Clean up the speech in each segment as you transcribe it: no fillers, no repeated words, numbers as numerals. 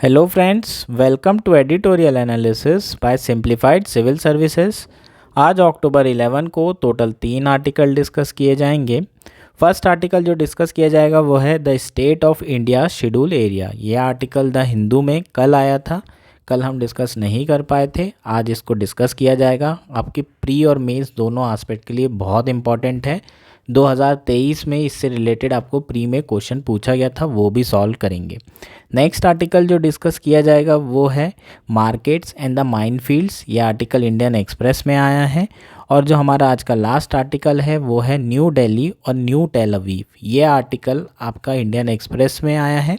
Hello friends, welcome to editorial analysis by simplified civil services. आज अक्टूबर 11 को total 3 article discuss किए जाएंगे। फर्स्ट आर्टिकल जो डिस्कस किया जाएगा वो है the state of India schedule area. ये आर्टिकल द हिंदू में कल आया था, कल हम डिस्कस नहीं कर पाए थे, आज इसको डिस्कस किया जाएगा। आपकी प्री और मेंस दोनों एस्पेक्ट के लिए बहुत इंपॉर्टेंट है। 2023 में इससे रिलेटेड आपको प्री में क्वेश्चन पूछा गया था, वो भी सॉल्व करेंगे। नेक्स्ट आर्टिकल जो डिस्कस किया जाएगा वो है मार्केट्स एंड द माइनफील्ड्स। ये आर्टिकल इंडियन एक्सप्रेस में आया है। और जो हमारा आज का लास्ट आर्टिकल है वो है न्यू दिल्ली और न्यू टेल अवीव। ये आर्टिकल आपका इंडियन एक्सप्रेस में आया है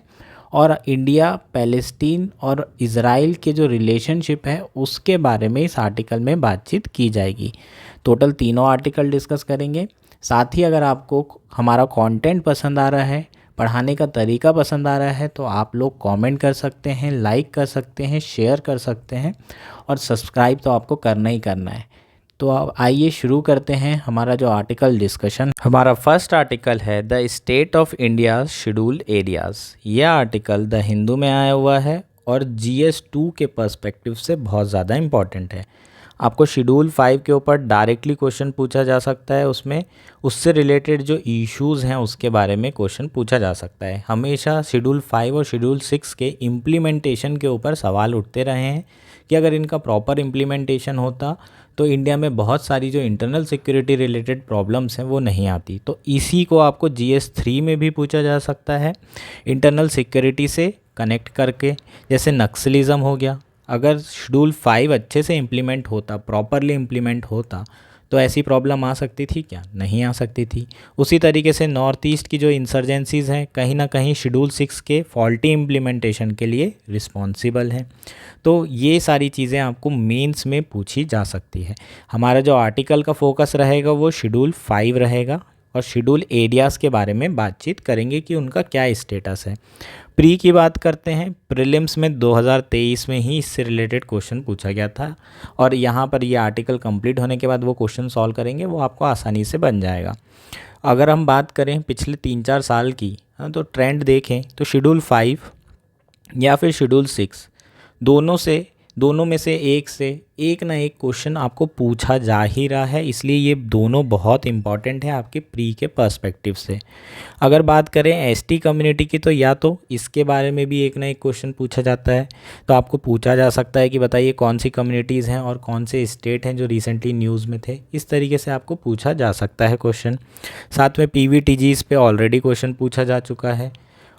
और इंडिया पैलेस्टीन और इज़राइल के जो रिलेशनशिप है उसके बारे में इस आर्टिकल में बातचीत की जाएगी। टोटल तीनों आर्टिकल डिस्कस करेंगे। साथ ही अगर आपको हमारा कंटेंट पसंद आ रहा है, पढ़ाने का तरीका पसंद आ रहा है, तो आप लोग कमेंट कर सकते हैं, लाइक कर सकते हैं, शेयर कर सकते हैं और सब्सक्राइब तो आपको करना ही करना है। तो अब आइए शुरू करते हैं हमारा जो आर्टिकल डिस्कशन। हमारा फर्स्ट आर्टिकल है the state of India schedule areas. यह आर्टिकल द हिंदू में आया हुआ है और GS2 के पर्सपेक्टिव से बहुत ज़्यादा इम्पॉर्टेंट है। आपको शेड्यूल 5 के ऊपर डायरेक्टली क्वेश्चन पूछा जा सकता है, उसमें उससे रिलेटेड जो इश्यूज़ हैं उसके बारे में क्वेश्चन पूछा जा सकता है। हमेशा शेड्यूल 5 और शेड्यूल 6 के इम्प्लीमेंटेशन के ऊपर सवाल उठते रहे हैं कि अगर इनका प्रॉपर इम्प्लीमेंटेशन होता तो इंडिया में बहुत सारी जो इंटरनल सिक्योरिटी रिलेटेड प्रॉब्लम्स हैं वो नहीं आती। तो इसी को आपको GS3 में भी पूछा जा सकता है, इंटरनल सिक्योरिटी से कनेक्ट करके। जैसे नक्सलिज़म हो गया, अगर शेड्यूल 5 अच्छे से इम्प्लीमेंट होता, प्रॉपरली इम्प्लीमेंट होता, तो ऐसी प्रॉब्लम आ सकती थी क्या? नहीं आ सकती थी। उसी तरीके से नॉर्थ ईस्ट की जो इंसर्जेंसीज़ हैं कहीं ना कहीं शेड्यूल 6 के फॉल्टी इम्प्लीमेंटेशन के लिए रिस्पॉन्सिबल हैं। तो ये सारी चीज़ें आपको मेंस में पूछी जा सकती है। हमारा जो आर्टिकल का फोकस रहेगा वो शेड्यूल 5 रहेगा और शेड्यूल एरियाज़ के बारे में बातचीत करेंगे कि उनका क्या स्टेटस है। प्री की बात करते हैं। प्रीलिम्स में 2023 में ही इससे रिलेटेड क्वेश्चन पूछा गया था और यहाँ पर ये आर्टिकल कंप्लीट होने के बाद वो क्वेश्चन सॉल्व करेंगे, वो आपको आसानी से बन जाएगा। अगर हम बात करें पिछले 3-4 साल की, तो ट्रेंड देखें तो शेड्यूल 5 या फिर शेड्यूल 6 दोनों में से एक ना एक क्वेश्चन आपको पूछा जा ही रहा है। इसलिए ये दोनों बहुत इंपॉर्टेंट है आपके प्री के पर्सपेक्टिव से। अगर बात करें ST कम्युनिटी की, तो या तो इसके बारे में भी एक ना एक क्वेश्चन पूछा जाता है। तो आपको पूछा जा सकता है कि बताइए कौन सी कम्युनिटीज़ हैं और कौन से स्टेट हैं जो रिसेंटली न्यूज़ में थे। इस तरीके से आपको पूछा जा सकता है क्वेश्चन। साथ में PVTGs पे ऑलरेडी क्वेश्चन पूछा जा चुका है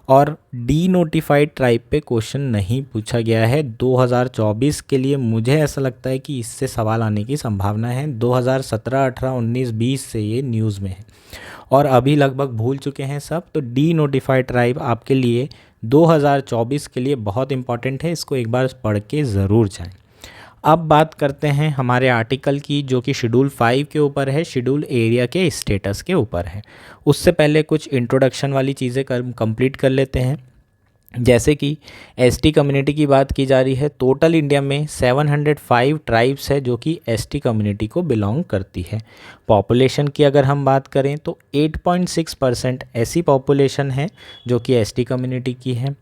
और डी नोटिफाइड ट्राइब पे क्वेश्चन नहीं पूछा गया है 2024 के लिए। मुझे ऐसा लगता है कि इससे सवाल आने की संभावना है। 2017, 18, 19, 20 से ये न्यूज़ में है और अभी लगभग भूल चुके हैं सब। तो डी नोटिफाइड ट्राइब आपके लिए 2024 के लिए बहुत इंपॉर्टेंट है, इसको एक बार पढ़ के ज़रूर जाएं। अब बात करते हैं हमारे आर्टिकल की जो कि शेड्यूल 5 के ऊपर है, शेड्यूल एरिया के स्टेटस के ऊपर है। उससे पहले कुछ इंट्रोडक्शन वाली चीज़ें कंप्लीट कर लेते हैं। जैसे कि ST कम्युनिटी की बात की जा रही है, टोटल इंडिया में 705 ट्राइब्स है जो कि ST कम्युनिटी को बिलोंग करती है। पॉपुलेशन की अगर हम बात करें तो 8.6% ऐसी पॉपुलेशन है जो कि ST कम्युनिटी की है।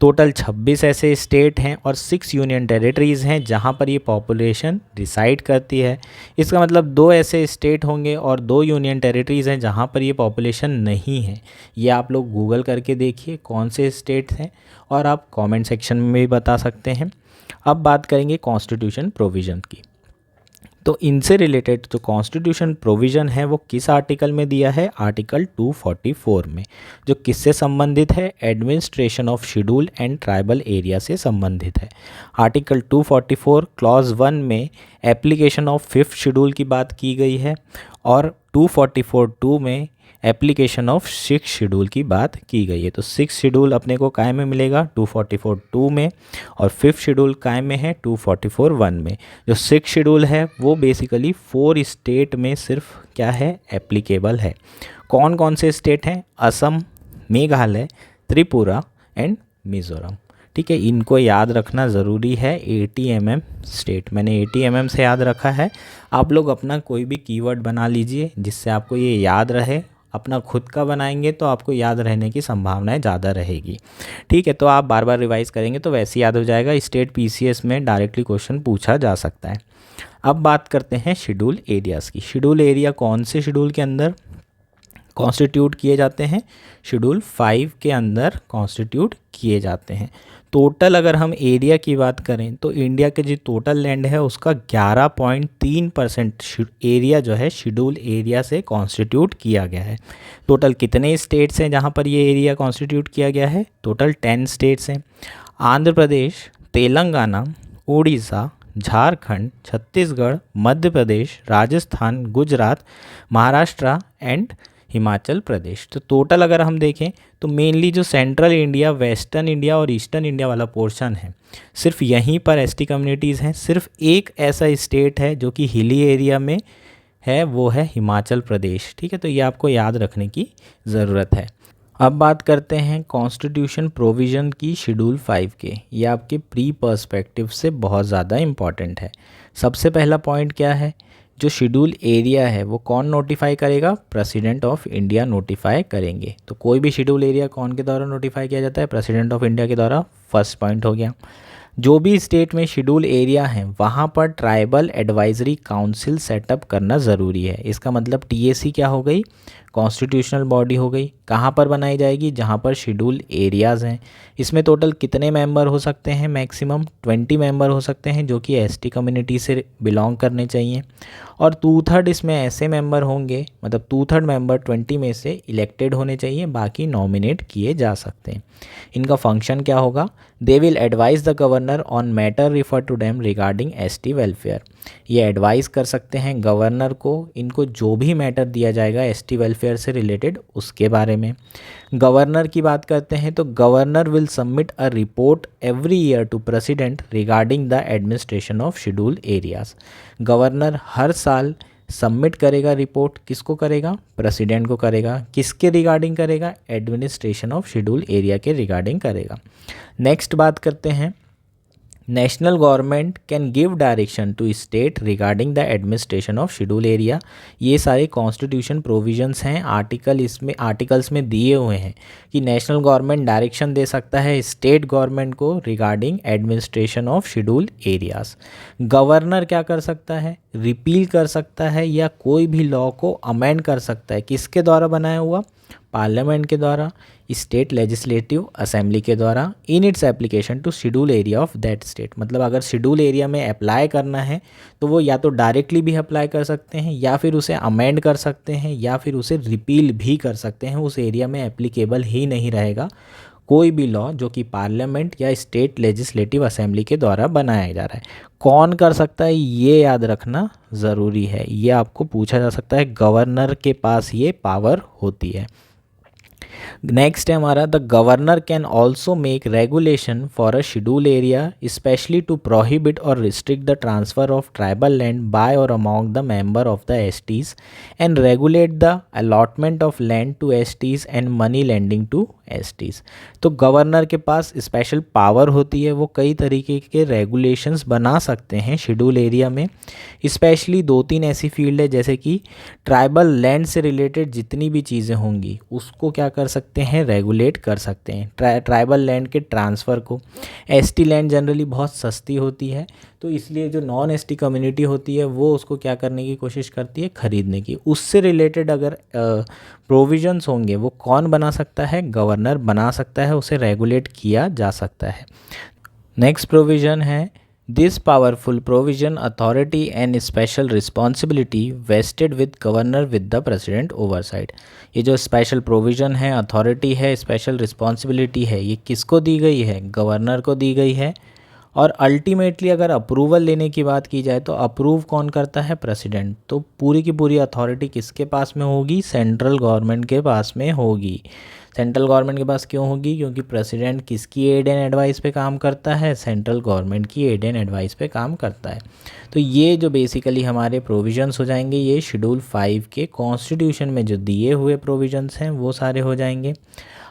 टोटल 26 ऐसे स्टेट हैं और 6 यूनियन टेरिटरीज़ हैं जहां पर ये पॉपुलेशन रिसाइड करती है। इसका मतलब 2 ऐसे स्टेट होंगे और 2 यूनियन टेरिटरीज़ हैं जहां पर ये पॉपुलेशन नहीं है। ये आप लोग गूगल करके देखिए कौन से स्टेट हैं और आप कमेंट सेक्शन में भी बता सकते हैं। अब बात करेंगे कॉन्स्टिट्यूशन प्रोविज़न की। तो इनसे रिलेटेड जो कॉन्स्टिट्यूशन प्रोविज़न है वो किस आर्टिकल में दिया है? आर्टिकल 244 में, जो किससे संबंधित है? Administration of schedule and tribal area से संबंधित है। आर्टिकल 244 क्लॉज 1 में एप्लीकेशन ऑफ 5th शेड्यूल की बात की गई है और 244(2) में एप्लीकेशन ऑफ 6th शेड्यूल की बात की गई है। तो 6th शेड्यूल अपने को काय में मिलेगा? 244(2) में और 5th शेड्यूल काय में है? 244(1) में। जो 6th शेड्यूल है वो बेसिकली 4 स्टेट में सिर्फ क्या है? एप्लीकेबल है। कौन कौन से स्टेट हैं? असम, मेघालय, त्रिपुरा एंड मिज़ोरम। ठीक है, इनको याद रखना ज़रूरी है। 80mm स्टेट, मैंने 80mm से याद रखा है। आप लोग अपना कोई भी कीवर्ड बना लीजिए जिससे आपको ये याद रहे। अपना खुद का बनाएंगे तो आपको याद रहने की संभावनाएं ज़्यादा रहेगी। ठीक है, तो आप बार बार रिवाइज करेंगे तो वैसे याद हो जाएगा। स्टेट पीसीएस में डायरेक्टली क्वेश्चन पूछा जा सकता है। अब बात करते हैं शेड्यूल एरियाज़ की। शेड्यूल एरिया कौन से शेड्यूल के अंदर कॉन्स्टिट्यूट किए जाते हैं? शेड्यूल 5 के अंदर कॉन्स्टिट्यूट किए जाते हैं। टोटल अगर हम एरिया की बात करें तो इंडिया के जो टोटल लैंड है उसका 11.3% एरिया जो है शेड्यूल एरिया से कॉन्स्टिट्यूट किया गया है। टोटल कितने स्टेट्स हैं जहाँ पर ये एरिया कॉन्स्टिट्यूट किया गया है? टोटल 10 स्टेट्स हैं। आंध्र प्रदेश, तेलंगाना, उड़ीसा, झारखंड, छत्तीसगढ़, मध्य प्रदेश, राजस्थान, गुजरात, महाराष्ट्र एंड हिमाचल प्रदेश। तो टोटल अगर हम देखें तो मेनली जो सेंट्रल इंडिया, वेस्टर्न इंडिया और ईस्टर्न इंडिया वाला पोर्शन है, सिर्फ यहीं पर एसटी कम्युनिटीज़ हैं। सिर्फ एक ऐसा स्टेट है जो कि हिली एरिया में है, वो है हिमाचल प्रदेश। ठीक है, तो ये आपको याद रखने की ज़रूरत है। अब बात करते हैं कॉन्स्टिट्यूशन प्रोविज़न की शेड्यूल 5 के। ये आपके प्री पर्सपेक्टिव से बहुत ज़्यादा इम्पॉर्टेंट है। सबसे पहला पॉइंट क्या है? जो शेड्यूल एरिया है वो कौन नोटिफाई करेगा? प्रेसिडेंट ऑफ इंडिया नोटिफाई करेंगे। तो कोई भी शेड्यूल एरिया कौन के द्वारा नोटिफाई किया जाता है? प्रेसिडेंट ऑफ इंडिया के द्वारा। फर्स्ट पॉइंट हो गया। जो भी स्टेट में शेड्यूल एरिया है वहाँ पर ट्राइबल एडवाइजरी काउंसिल सेटअप करना ज़रूरी है। इसका मतलब टीएसी क्या हो गई? कॉन्स्टिट्यूशनल बॉडी हो गई। कहाँ पर बनाई जाएगी? जहाँ पर शेड्यूल एरियाज़ हैं। इसमें टोटल कितने मेंबर हो सकते हैं? मैक्सिमम 20 मेंबर हो सकते हैं जो कि एसटी कम्युनिटी से बिलोंग करने चाहिए। और 2/3 इसमें ऐसे मेंबर होंगे, मतलब 2/3 मेंबर 20 में से इलेक्टेड होने चाहिए, बाकी नॉमिनेट किए जा सकते हैं। इनका फंक्शन क्या होगा? They will advise the governor on matter refer to them regarding ST welfare. ये एडवाइस कर सकते हैं गवर्नर को, इनको जो भी मैटर दिया जाएगा एसटी वेलफेयर से रिलेटेड उसके बारे में। गवर्नर की बात करते हैं तो governor will submit a report every year to president regarding the administration of schedule areas. Governor हर साल सबमिट करेगा रिपोर्ट। किसको करेगा? प्रेसिडेंट को करेगा। किसके रिगार्डिंग करेगा? एडमिनिस्ट्रेशन ऑफ शेड्यूल एरिया के रिगार्डिंग करेगा। नेक्स्ट बात करते हैं, national government can give direction to state regarding the administration of schedule area. ये सारे कॉन्स्टिट्यूशन प्रोविजंस हैं, आर्टिकल्स में दिए हुए हैं कि नेशनल गवर्नमेंट डायरेक्शन दे सकता है स्टेट गवर्नमेंट को regarding administration of schedule areas. Governor क्या कर सकता है? रिपील कर सकता है या कोई भी लॉ को अमेंड कर सकता है। किसके द्वारा बनाया हुआ? पार्लियामेंट के द्वारा, स्टेट लेजिस्लेटिव असेंबली के द्वारा, in its application to schedule area of that state. मतलब अगर शेड्यूल एरिया में अप्लाई करना है तो वो या तो डायरेक्टली भी अप्लाई कर सकते हैं या फिर उसे अमेंड कर सकते हैं या फिर उसे रिपील भी कर सकते हैं। उस एरिया में एप्लीकेबल ही नहीं रहेगा कोई भी लॉ जो कि पार्लियामेंट या स्टेट लेजिस्लेटिव असेंबली के द्वारा बनाया जा रहा है। कौन कर सकता है ये याद रखना ज़रूरी है। ये आपको पूछा जा सकता है, गवर्नर के पास ये पावर होती है। नेक्स्ट है हमारा, the governor can also make regulation for a schedule area specially to prohibit or restrict the transfer of tribal land by or among the member of the STs and regulate the allotment of land to STs and money lending to STs. तो governor के पास special power होती है, वो कई तरीके के regulations बना सकते हैं शेड्यूल एरिया में। स्पेशली 2-3 ऐसी फील्ड है जैसे कि ट्राइबल लैंड से रिलेटेड जितनी भी चीज़ें होंगी उसको क्या कर सकते हैं? रेगुलेट कर सकते हैं। ट्राइबल लैंड के ट्रांसफ़र को। एसटी लैंड जनरली बहुत सस्ती होती है तो इसलिए जो नॉन एसटी कम्युनिटी होती है वो उसको क्या करने की कोशिश करती है? खरीदने की। उससे रिलेटेड अगर प्रोविजंस होंगे वो कौन बना सकता है? गवर्नर बना सकता है, उसे रेगुलेट किया जा सकता है। नेक्स्ट प्रोविज़न है, this powerful provision authority and special responsibility wasted with governor with the president oversight. ये जो स्पेशल प्रोविज़न है, अथॉरिटी है, स्पेशल रिस्पॉन्सिबिलिटी है, ये किसको दी गई है? गवर्नर को दी गई है। और अल्टीमेटली अगर अप्रूवल लेने की बात की जाए तो अप्रूव कौन करता है? प्रेसिडेंट। तो पूरी की पूरी अथॉरिटी किसके पास में होगी? सेंट्रल गवर्नमेंट के पास में होगी। सेंट्रल गवर्नमेंट के पास क्यों होगी? क्योंकि प्रेसिडेंट किसकी एड एंड एडवाइस पे काम करता है? सेंट्रल गवर्नमेंट की एड एंड एडवाइस पे काम करता है। तो ये जो बेसिकली हमारे प्रोविजंस हो जाएंगे ये शेड्यूल 5 के कॉन्स्टिट्यूशन में जो दिए हुए प्रोविजंस हैं वो सारे हो जाएंगे।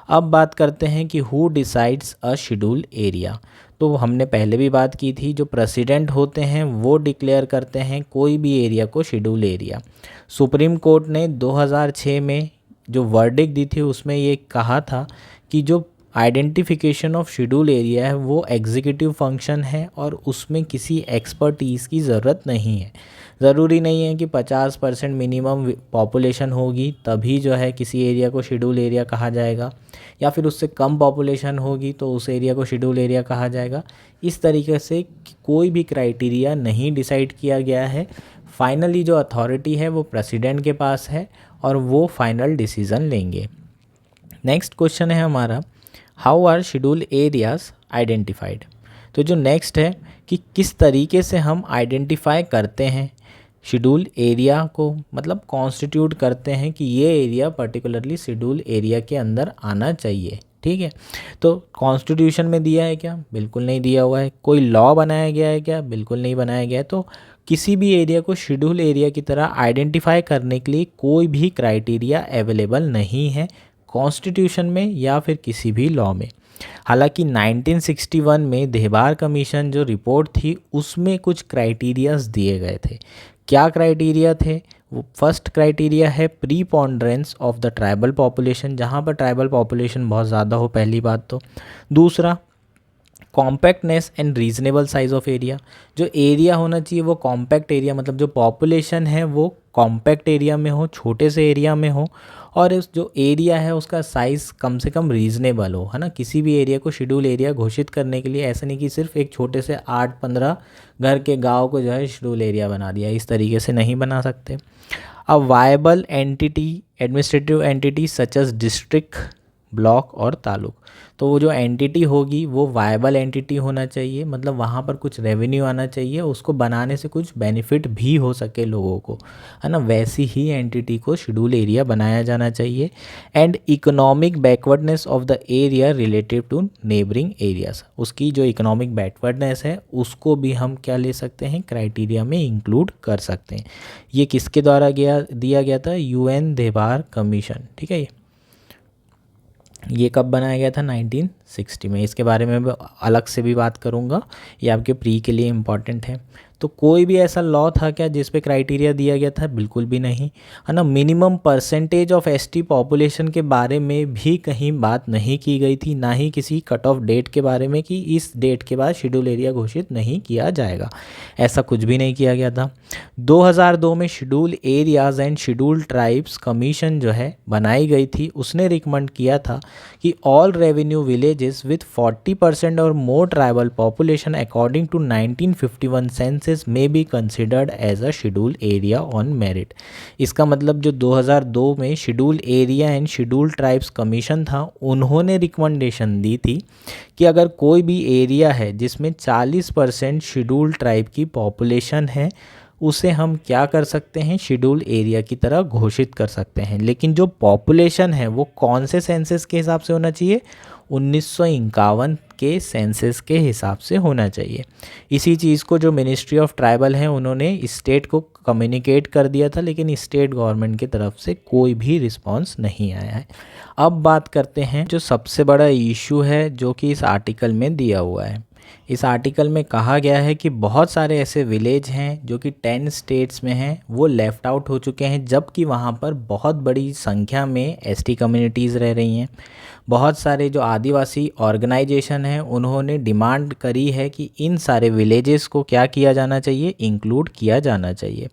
अब बात करते हैं कि who decides a schedule area. तो हमने पहले भी बात की थी, जो प्रेसिडेंट होते हैं वो डिक्लेयर करते हैं कोई भी एरिया को शेड्यूल एरिया। सुप्रीम कोर्ट ने 2006 में जो वर्डिक्ट दी थी उसमें ये कहा था कि जो आइडेंटिफिकेशन ऑफ शेड्यूल एरिया है वो एग्जीक्यूटिव फंक्शन है और उसमें किसी एक्सपर्टीज़ की ज़रूरत नहीं है। ज़रूरी नहीं है कि 50% मिनिमम पॉपुलेशन होगी तभी जो है किसी एरिया को शेड्यूल एरिया कहा जाएगा, या फिर उससे कम पॉपुलेशन होगी तो उस एरिया को शेड्यूल एरिया कहा जाएगा। इस तरीके से कोई भी क्राइटेरिया नहीं डिसाइड किया गया है। फाइनली जो अथॉरिटी है वो प्रेसिडेंट के पास है और वो फाइनल डिसीज़न लेंगे। नेक्स्ट क्वेश्चन है हमारा, how are schedule areas identified. तो जो नेक्स्ट है कि किस तरीके से हम आइडेंटिफाई करते हैं शेड्यूल एरिया को, मतलब कॉन्स्टिट्यूट करते हैं कि ये एरिया पर्टिकुलरली शेड्यूल एरिया के अंदर आना चाहिए। ठीक है, तो कॉन्स्टिट्यूशन में दिया है क्या? बिल्कुल नहीं दिया हुआ है। कोई लॉ बनाया गया है क्या? बिल्कुल नहीं बनाया गया है। तो किसी भी एरिया को शेड्यूल एरिया की तरह आइडेंटिफाई करने के लिए कोई भी क्राइटेरिया अवेलेबल नहीं है कॉन्स्टिट्यूशन में या फिर किसी भी लॉ में। हालांकि 1961 में देहबार कमीशन जो रिपोर्ट थी उसमें कुछ क्राइटेरियाज दिए गए थे। क्या क्राइटेरिया थे? वो फर्स्ट क्राइटेरिया है preponderance of the tribal population, जहाँ पर ट्राइबल पॉपुलेशन बहुत ज़्यादा हो, पहली बात तो। दूसरा, compactness and reasonable size of area, जो एरिया होना चाहिए वो कॉम्पैक्ट एरिया, मतलब जो पॉपुलेशन है वो कॉम्पैक्ट एरिया में हो, छोटे से एरिया में हो, और उस जो एरिया है उसका साइज़ कम से कम रीज़नेबल हो, है ना। किसी भी एरिया को शेड्यूल एरिया घोषित करने के लिए ऐसा नहीं कि सिर्फ एक छोटे से 8-15 घर के गांव को जो है शेड्यूल एरिया बना दिया, इस तरीके से नहीं बना सकते। A viable entity, administrative entity such as district, block और तालुक, तो वो जो एंटिटी होगी वो वायबल एंटिटी होना चाहिए, मतलब वहाँ पर कुछ रेवेन्यू आना चाहिए, उसको बनाने से कुछ बेनिफिट भी हो सके लोगों को, है ना। वैसी ही एंटिटी को शेड्यूल एरिया बनाया जाना चाहिए। And economic backwardness of the area relative to neighbouring areas, उसकी जो इकोनॉमिक बैकवर्डनेस है उसको भी हम क्या ले सकते हैं, क्राइटेरिया में इंक्लूड कर सकते हैं। ये किसके द्वारा दिया गया था? UN Dhebar commission. ठीक है, ये कब बनाया गया था? 1960 में। इसके बारे में अलग से भी बात करूँगा, ये आपके प्री के लिए इम्पॉर्टेंट है। तो कोई भी ऐसा लॉ था क्या जिस पे क्राइटेरिया दिया गया था? बिल्कुल भी नहीं, है ना। Minimum percentage of ST population के बारे में भी कहीं बात नहीं की गई थी, ना ही किसी कट ऑफ डेट के बारे में कि इस डेट के बाद शेड्यूल एरिया घोषित नहीं किया जाएगा, ऐसा कुछ भी नहीं किया गया था। 2002 में schedule areas and schedule tribes commission जो है बनाई गई थी, उसने रिकमेंड किया था कि all revenue villages with 40% or more tribal population according to 1951 census में be considered as a schedule area on merit. इसका मतलब जो 2002 में schedule area and schedule tribes commission था, उन्होंने रिकमेंडेशन दी थी कि अगर कोई भी एरिया है जिसमें 40% शेड्यूल ट्राइब की पॉपुलेशन है, उसे हम क्या कर सकते हैं, शेड्यूल एरिया की तरह घोषित कर सकते हैं। लेकिन जो पॉपुलेशन है वो कौन से सेंसस के हिसाब से होना चाहिए? 1951 के सेंसस के हिसाब से होना चाहिए। इसी चीज़ को जो मिनिस्ट्री ऑफ ट्राइबल है उन्होंने स्टेट को कम्युनिकेट कर दिया था, लेकिन स्टेट गवर्नमेंट की तरफ से कोई भी रिस्पांस नहीं आया है। अब बात करते हैं जो सबसे बड़ा इशू है जो कि इस आर्टिकल में दिया हुआ है। इस आर्टिकल में कहा गया है कि बहुत सारे ऐसे विलेज हैं जो कि 10 स्टेट्स में हैं, वो लेफ़्ट आउट हो चुके हैं, जबकि वहाँ पर बहुत बड़ी संख्या में ST कम्युनिटीज़ रह रही हैं। बहुत सारे जो आदिवासी ऑर्गेनाइजेशन हैं उन्होंने डिमांड करी है कि इन सारे विलेजेस को क्या किया जाना चाहिए, इंक्लूड किया जाना चाहिए।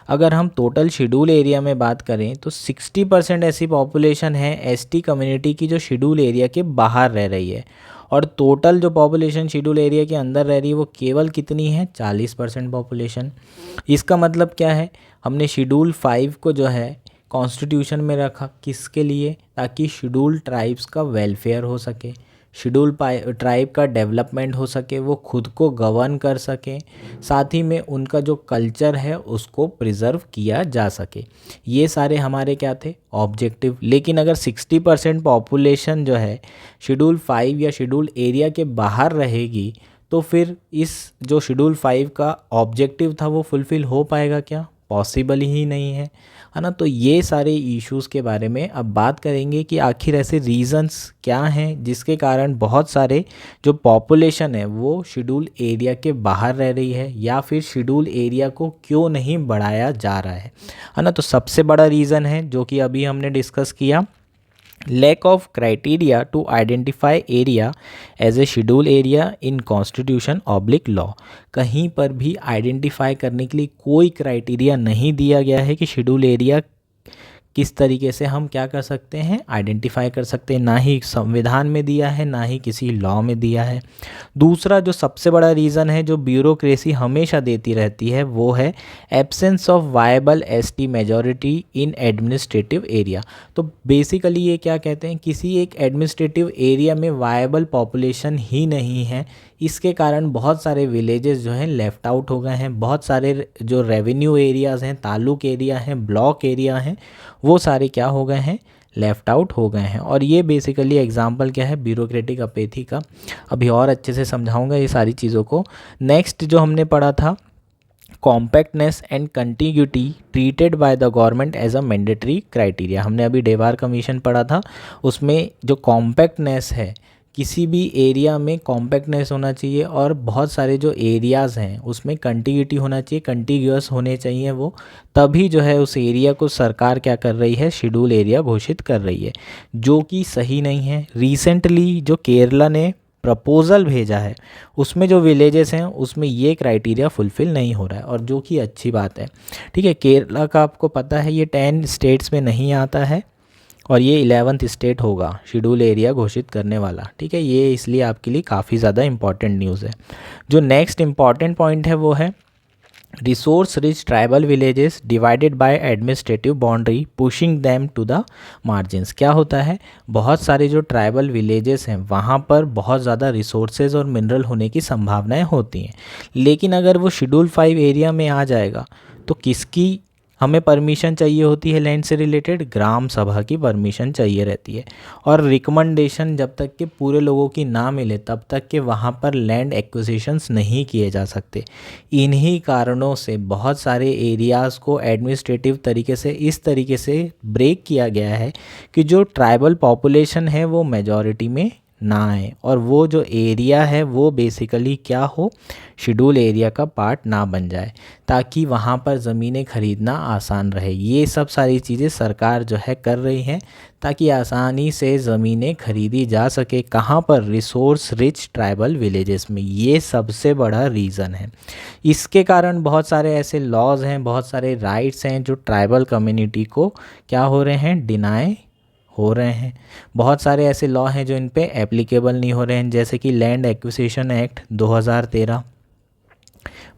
अगर हम टोटल शेड्यूल एरिया में बात करें तो 60% ऐसी पॉपुलेशन है ST कम्युनिटी की जो शेड्यूल एरिया के बाहर रह रही है, और टोटल जो पॉपुलेशन शेड्यूल एरिया के अंदर रह रही है वो केवल कितनी है? 40% पॉपुलेशन। इसका मतलब क्या है? हमने शेड्यूल 5 को जो है कॉन्स्टिट्यूशन में रखा, किसके लिए? ताकि शेड्यूल ट्राइब्स का वेलफेयर हो सके, शेड्यूल ट्राइब का डेवलपमेंट हो सके, वो खुद को गवर्न कर सके, साथ ही में उनका जो कल्चर है उसको प्रिजर्व किया जा सके। ये सारे हमारे क्या थे? ऑब्जेक्टिव। लेकिन अगर 60% पॉपुलेशन जो है शेड्यूल 5 या शेड्यूल एरिया के बाहर रहेगी तो फिर इस जो शेड्यूल 5 का ऑब्जेक्टिव था वो फुलफ़िल हो पाएगा क्या? पॉसिबल ही नहीं है ना। तो ये सारे इश्यूज़ के बारे में अब बात करेंगे कि आखिर ऐसे रीज़न्स क्या हैं जिसके कारण बहुत सारे जो पॉपुलेशन है वो शेड्यूल एरिया के बाहर रह रही है, या फिर शेड्यूल एरिया को क्यों नहीं बढ़ाया जा रहा है ना। तो सबसे बड़ा रीज़न है जो कि अभी हमने डिस्कस किया, lack of criteria to identify area as a schedule area in constitution oblique law। कहीं पर भी आइडेंटिफाई करने के लिए कोई क्राइटेरिया नहीं दिया गया है कि शेड्यूल एरिया किस तरीके से हम क्या कर सकते हैं, आइडेंटिफाई कर सकते हैं। ना ही संविधान में दिया है, ना ही किसी लॉ में दिया है। दूसरा जो सबसे बड़ा रीज़न है जो ब्यूरोक्रेसी हमेशा देती रहती है वो है absence of viable ST majority in administrative area. तो बेसिकली ये क्या कहते हैं, किसी एक एडमिनिस्ट्रेटिव एरिया में वायबल पॉपुलेशन ही नहीं है, इसके कारण बहुत सारे विलेजेस जो हैं लेफ़्ट आउट हो गए हैं। बहुत सारे जो रेवेन्यू एरियाज़ हैं, तालुक एरिया हैं, ब्लॉक एरिया हैं, वो सारे क्या हो गए हैं, लेफ़्ट आउट हो गए हैं। और ये बेसिकली एग्जांपल क्या है, ब्यूरोक्रेटिक अपैथी का। अभी और अच्छे से समझाऊंगा ये सारी चीज़ों को। नेक्स्ट जो हमने पढ़ा था, compactness and contiguity treated by the government as a mandatory criteria. हमने अभी डेवार कमीशन पढ़ा था, उसमें जो कॉम्पैक्टनेस है, किसी भी एरिया में कॉम्पैक्टनेस होना चाहिए और बहुत सारे जो एरियाज़ हैं उसमें कंटिग्यूटी होना चाहिए, कंटिग्यूअस होने चाहिए वो, तभी जो है उस एरिया को सरकार क्या कर रही है, शेड्यूल एरिया घोषित कर रही है, जो कि सही नहीं है। रिसेंटली जो केरला ने प्रपोज़ल भेजा है उसमें जो विलेजेस हैं उसमें ये क्राइटेरिया फुलफ़िल नहीं हो रहा है, और जो कि अच्छी बात है। ठीक है, केरला का आपको पता है ये 10 स्टेट्स में नहीं आता है और ये 11th स्टेट होगा शेड्यूल एरिया घोषित करने वाला। ठीक है, ये इसलिए आपके लिए काफ़ी ज़्यादा इंपॉर्टेंट न्यूज़ है। जो नेक्स्ट इंपॉर्टेंट पॉइंट है वो है resource rich tribal villages divided by administrative boundary pushing them to the margins. क्या होता है, बहुत सारे जो ट्राइबल विलेजेस हैं वहाँ पर बहुत ज़्यादा रिसोर्सेज और मिनरल होने की संभावनाएं होती हैं, लेकिन अगर वो शेड्यूल 5 एरिया में आ जाएगा तो किसकी हमें परमिशन चाहिए होती है, लैंड से रिलेटेड ग्राम सभा की परमिशन चाहिए रहती है। और रिकमेंडेशन जब तक के पूरे लोगों की ना मिले तब तक के वहाँ पर लैंड एक्विजिशंस नहीं किए जा सकते। इन्हीं कारणों से बहुत सारे एरियाज़ को एडमिनिस्ट्रेटिव तरीके से इस तरीके से ब्रेक किया गया है कि जो ट्राइबल पॉपुलेशन है वो मेजॉरिटी में ना आए, और वो जो एरिया है वो बेसिकली क्या हो, शेड्यूल एरिया का पार्ट ना बन जाए, ताकि वहाँ पर ज़मीनें खरीदना आसान रहे। ये सब सारी चीज़ें सरकार जो है कर रही है ताकि आसानी से ज़मीनें खरीदी जा सके। कहाँ पर, रिसोर्स रिच ट्राइबल विलेजेस में। ये सबसे बड़ा रीज़न है। इसके कारण बहुत सारे ऐसे लॉज हैं, बहुत सारे राइट्स हैं जो ट्राइबल कम्युनिटी को क्या हो रहे हैं, डिनाई हो रहे हैं। बहुत सारे ऐसे लॉ हैं जो इन पे एप्लीकेबल नहीं हो रहे हैं, जैसे कि land acquisition act 2013,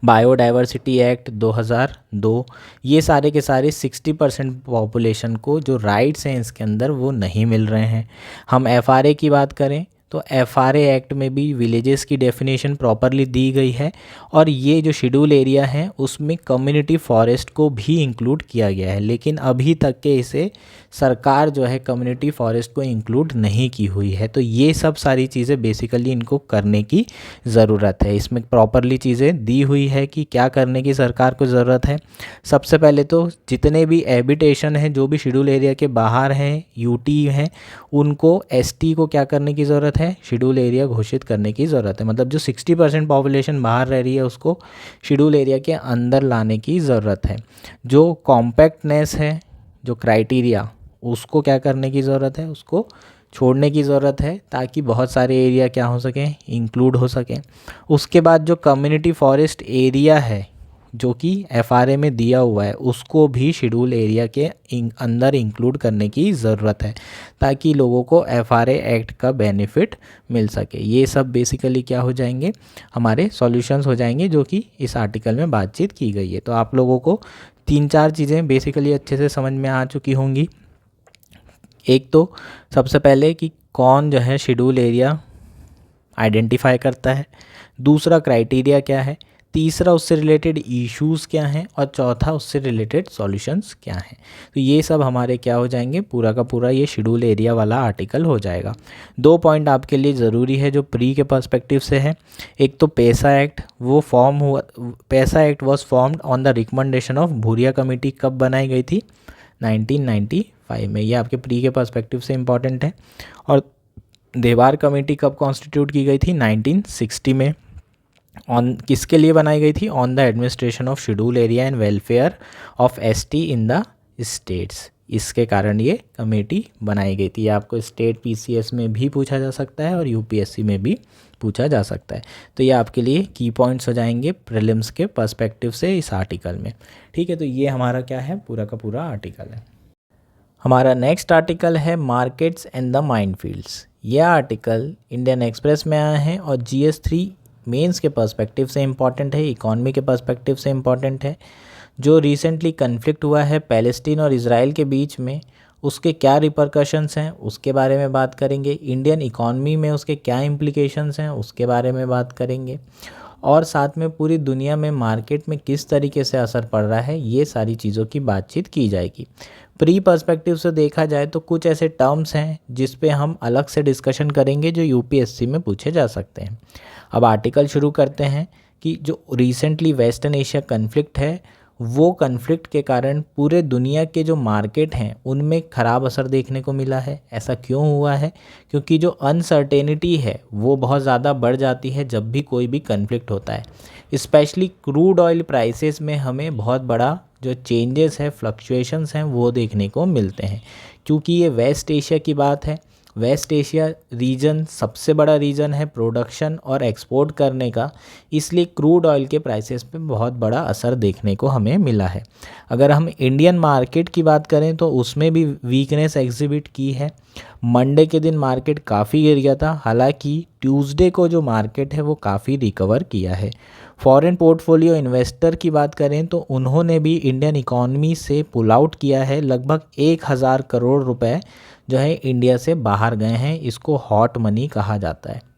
biodiversity act 2002। ये सारे के सारे 60% पॉपुलेशन को जो राइट्स हैं इसके अंदर वो नहीं मिल रहे हैं। हम एफआरए की बात करें तो एफआरए एक्ट में भी विलेजेस की डेफिनेशन प्रॉपरली दी गई है, और ये जो शेड्यूल एरिया है उसमें कम्युनिटी फॉरेस्ट को भी इंक्लूड किया गया है, लेकिन अभी तक के इसे सरकार जो है कम्युनिटी फॉरेस्ट को इंक्लूड नहीं की हुई है। तो ये सब सारी चीज़ें बेसिकली इनको करने की ज़रूरत है। इसमें प्रॉपरली चीज़ें दी हुई है कि क्या करने की सरकार को ज़रूरत है। सबसे पहले तो जितने भी हैबिटेशन हैं जो भी शेड्यूल एरिया के बाहर हैं, यूटी हैं, उनको एसटी को क्या करने की ज़रूरत है, शेड्यूल एरिया घोषित करने की ज़रूरत है। मतलब जो 60% पॉपुलेशन बाहर रह रही है उसको शेड्यूल एरिया के अंदर लाने की ज़रूरत है। जो कॉम्पैक्टनेस है, जो क्राइटेरिया, उसको क्या करने की ज़रूरत है, उसको छोड़ने की ज़रूरत है, ताकि बहुत सारे एरिया क्या हो सकें, इंक्लूड हो सकें। उसके बाद जो कम्युनिटी फॉरेस्ट एरिया है जो कि एफआरए में दिया हुआ है उसको भी शेड्यूल एरिया के अंदर इंक्लूड करने की ज़रूरत है, ताकि लोगों को एफआरए एक्ट का बेनिफिट मिल सके। ये सब बेसिकली क्या हो जाएंगे, हमारे सॉल्यूशंस हो जाएंगे जो कि इस आर्टिकल में बातचीत की गई है। तो आप लोगों को 3-4 चीज़ें बेसिकली अच्छे से समझ में आ चुकी होंगी। एक तो सबसे पहले कि कौन जो है शेड्यूल एरिया आइडेंटिफाई करता है, दूसरा क्राइटेरिया क्या है, तीसरा उससे रिलेटेड इश्यूज़ क्या हैं, और चौथा उससे रिलेटेड सॉल्यूशंस क्या हैं। तो ये सब हमारे क्या हो जाएंगे, पूरा का पूरा ये शेड्यूल एरिया वाला आर्टिकल हो जाएगा। 2 पॉइंट आपके लिए ज़रूरी है जो प्री के पर्सपेक्टिव से है। एक तो पैसा एक्ट, वो फॉर्म हुआ, पैसा act was formed on the recommendation of Bhuria committee. कब बनाई गई थी, 1995 में। ये आपके प्री के पर्सपेक्टिव से इम्पॉर्टेंट है। और देवार कमेटी कब कॉन्स्टिट्यूट की गई थी, 1960 में। ऑन किसके लिए बनाई गई थी, on the administration of schedule area and welfare of ST in the states. इसके कारण ये कमेटी बनाई गई थी। आपको स्टेट पीसीएस में भी पूछा जा सकता है और यूपीएससी में भी पूछा जा सकता है। तो ये आपके लिए की पॉइंट्स हो जाएंगे प्रीलिम्स के पर्सपेक्टिव से इस आर्टिकल में। ठीक है, तो ये हमारा क्या है, पूरा का पूरा आर्टिकल है। हमारा नेक्स्ट आर्टिकल है मार्केट्स एंड द माइनफील्ड्स। यह आर्टिकल इंडियन एक्सप्रेस में आया है और GS3 मेंस के पर्सपेक्टिव से इम्पॉर्टेंट है, इकॉनमी के पर्सपेक्टिव से इम्पॉर्टेंट है। जो रिसेंटली कन्फ्लिक्ट हुआ है पैलेस्टीन और इज़राइल के बीच में, उसके क्या रिपरकशंस हैं उसके बारे में बात करेंगे। इंडियन इकॉनमी में उसके क्या इम्प्लीकेशंस हैं उसके बारे में बात करेंगे। और साथ में पूरी दुनिया में मार्केट में किस तरीके से असर पड़ रहा है, ये सारी चीज़ों की बातचीत की जाएगी। प्री पर्सपेक्टिव से देखा जाए तो कुछ ऐसे टर्म्स हैं जिस पे हम अलग से डिस्कशन करेंगे जो यूपीएससी में पूछे जा सकते हैं। अब आर्टिकल शुरू करते हैं कि जो रिसेंटली वेस्टर्न एशिया कन्फ्लिक्ट है, वो कन्फ्लिक्ट के कारण पूरे दुनिया के जो मार्केट हैं उनमें ख़राब असर देखने को मिला है। ऐसा क्यों हुआ है, क्योंकि जो अनसर्टेनिटी है वो बहुत ज़्यादा बढ़ जाती है जब भी कोई भी कन्फ्लिक्ट होता है। स्पेशली क्रूड ऑयल प्राइसेस में हमें बहुत बड़ा जो चेंजेस है, फ्लक्चुएशंस हैं, वो देखने को मिलते हैं। क्योंकि ये वेस्ट एशिया की बात है, वेस्ट एशिया रीजन सबसे बड़ा रीजन है प्रोडक्शन और एक्सपोर्ट करने का, इसलिए क्रूड ऑयल के प्राइसेस पे बहुत बड़ा असर देखने को हमें मिला है। अगर हम इंडियन मार्केट की बात करें तो उसमें भी वीकनेस एग्जिबिट की है। मंडे के दिन मार्केट काफ़ी गिर गया था, हालांकि ट्यूसडे को जो मार्केट है वो काफ़ी रिकवर किया है। फॉरेन पोर्टफोलियो इन्वेस्टर की बात करें तो उन्होंने भी इंडियन इकॉनमी से पुल आउट किया है। लगभग 1000 करोड़ रुपए जो है इंडिया से बाहर गए हैं। इसको हॉट मनी कहा जाता है।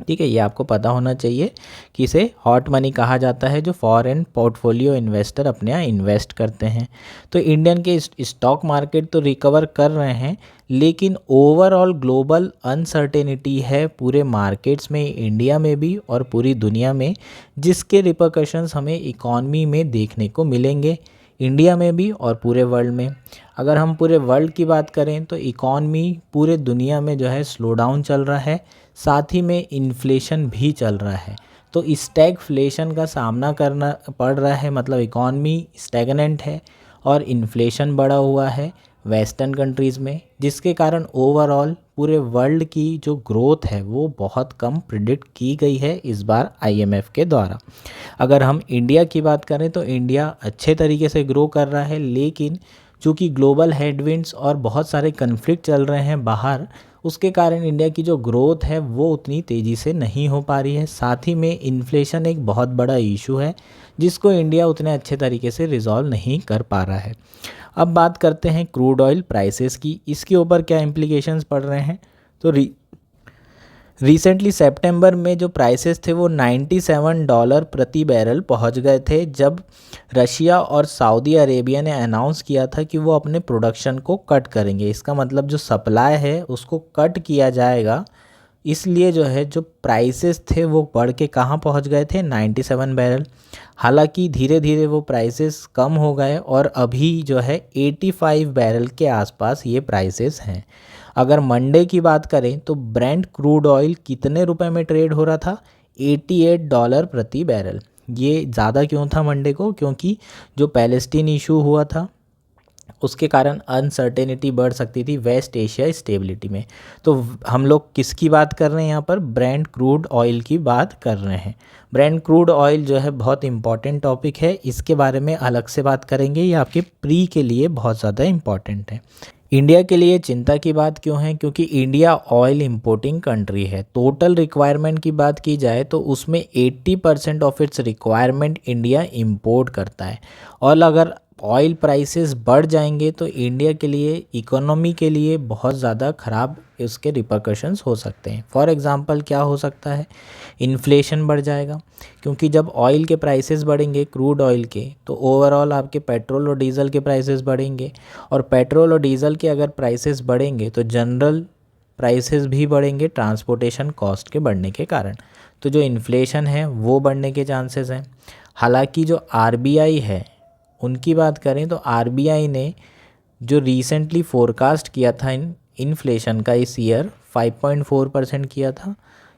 ठीक है, ये आपको पता होना चाहिए कि इसे हॉट मनी कहा जाता है जो फॉरेन पोर्टफोलियो इन्वेस्टर अपने यहाँ इन्वेस्ट करते हैं। तो इंडियन के स्टॉक मार्केट तो रिकवर कर रहे हैं, लेकिन ओवरऑल ग्लोबल अनसर्टेनिटी है पूरे मार्केट्स में, इंडिया में भी और पूरी दुनिया में, जिसके रिपरकशंस हमें इकॉनमी में देखने को मिलेंगे, इंडिया में भी और पूरे वर्ल्ड में। अगर हम पूरे वर्ल्ड की बात करें तो इकॉनमी पूरे दुनिया में जो है स्लो डाउन चल रहा है, साथ ही में इन्फ्लेशन भी चल रहा है। तो स्टैगफ्लेशन का सामना करना पड़ रहा है, मतलब इकॉनमी स्टैगनेंट है और इन्फ्लेशन बढ़ा हुआ है वेस्टर्न कंट्रीज़ में, जिसके कारण ओवरऑल पूरे वर्ल्ड की जो ग्रोथ है वो बहुत कम प्रिडिक्ट की गई है इस बार IMF के द्वारा। अगर हम इंडिया की बात करें तो इंडिया अच्छे तरीके से ग्रो कर रहा है, लेकिन चूँकि ग्लोबल हेडविंड्स और बहुत सारे कन्फ्लिक्ट चल रहे हैं बाहर, उसके कारण इंडिया की जो ग्रोथ है वो उतनी तेज़ी से नहीं हो पा रही है। साथ ही में इन्फ्लेशन एक बहुत बड़ा इशू है जिसको इंडिया उतने अच्छे तरीके से रिजॉल्व नहीं कर पा रहा है। अब बात करते हैं क्रूड ऑयल प्राइसेस की, इसके ऊपर क्या इम्प्लीकेशंस पड़ रहे हैं। तो रिसेंटली सितंबर में जो प्राइसेस थे वो $97 प्रति बैरल पहुंच गए थे, जब रशिया और सऊदी अरेबिया ने अनाउंस किया था कि वो अपने प्रोडक्शन को कट करेंगे। इसका मतलब जो सप्लाई है उसको कट किया जाएगा, इसलिए जो है जो प्राइसेस थे वो बढ़ के कहाँ पहुंच गए थे, 97 बैरल। हालांकि धीरे धीरे वो प्राइसेस कम हो गए और अभी जो है 85 बैरल के आसपास ये प्राइसेस हैं। अगर मंडे की बात करें तो ब्रेंट क्रूड ऑयल कितने रुपए में ट्रेड हो रहा था, $88 प्रति बैरल। ये ज़्यादा क्यों था मंडे को, क्योंकि जो पैलेस्टीन इशू हुआ था उसके कारण अनसर्टेनिटी बढ़ सकती थी वेस्ट एशिया स्टेबिलिटी में। तो हम लोग किसकी बात कर रहे हैं यहाँ पर, ब्रेंट क्रूड ऑयल की बात कर रहे हैं। ब्रेंट क्रूड ऑयल जो है बहुत इंपॉर्टेंट टॉपिक है, इसके बारे में अलग से बात करेंगे, ये आपके प्री के लिए बहुत ज़्यादा इंपॉर्टेंट है। इंडिया के लिए चिंता की बात क्यों है, क्योंकि इंडिया ऑयल इंपोर्टिंग कंट्री है। टोटल रिक्वायरमेंट की बात की जाए तो उसमें 80% of its requirement India import करता है। और अगर ऑयल प्राइसेस बढ़ जाएंगे तो इंडिया के लिए, इकोनॉमी के लिए बहुत ज़्यादा ख़राब उसके रिपरकशंस हो सकते हैं। फॉर एग्ज़ाम्पल क्या हो सकता है, इन्फ्लेशन बढ़ जाएगा, क्योंकि जब ऑयल के प्राइसेस बढ़ेंगे, क्रूड ऑयल के, तो ओवरऑल आपके पेट्रोल और डीजल के प्राइसेस बढ़ेंगे, और पेट्रोल और डीजल के अगर प्राइसेस बढ़ेंगे तो जनरल प्राइसेस भी बढ़ेंगे ट्रांसपोर्टेशन कॉस्ट के बढ़ने के कारण। तो जो इन्फ्लेशन है वो बढ़ने के चांसेस हैं। हालांकि जो आरबीआई है उनकी बात करें तो आरबीआई ने जो रिसेंटली फोरकास्ट किया था इन्फ्लेशन का इस ईयर 5.4% किया था,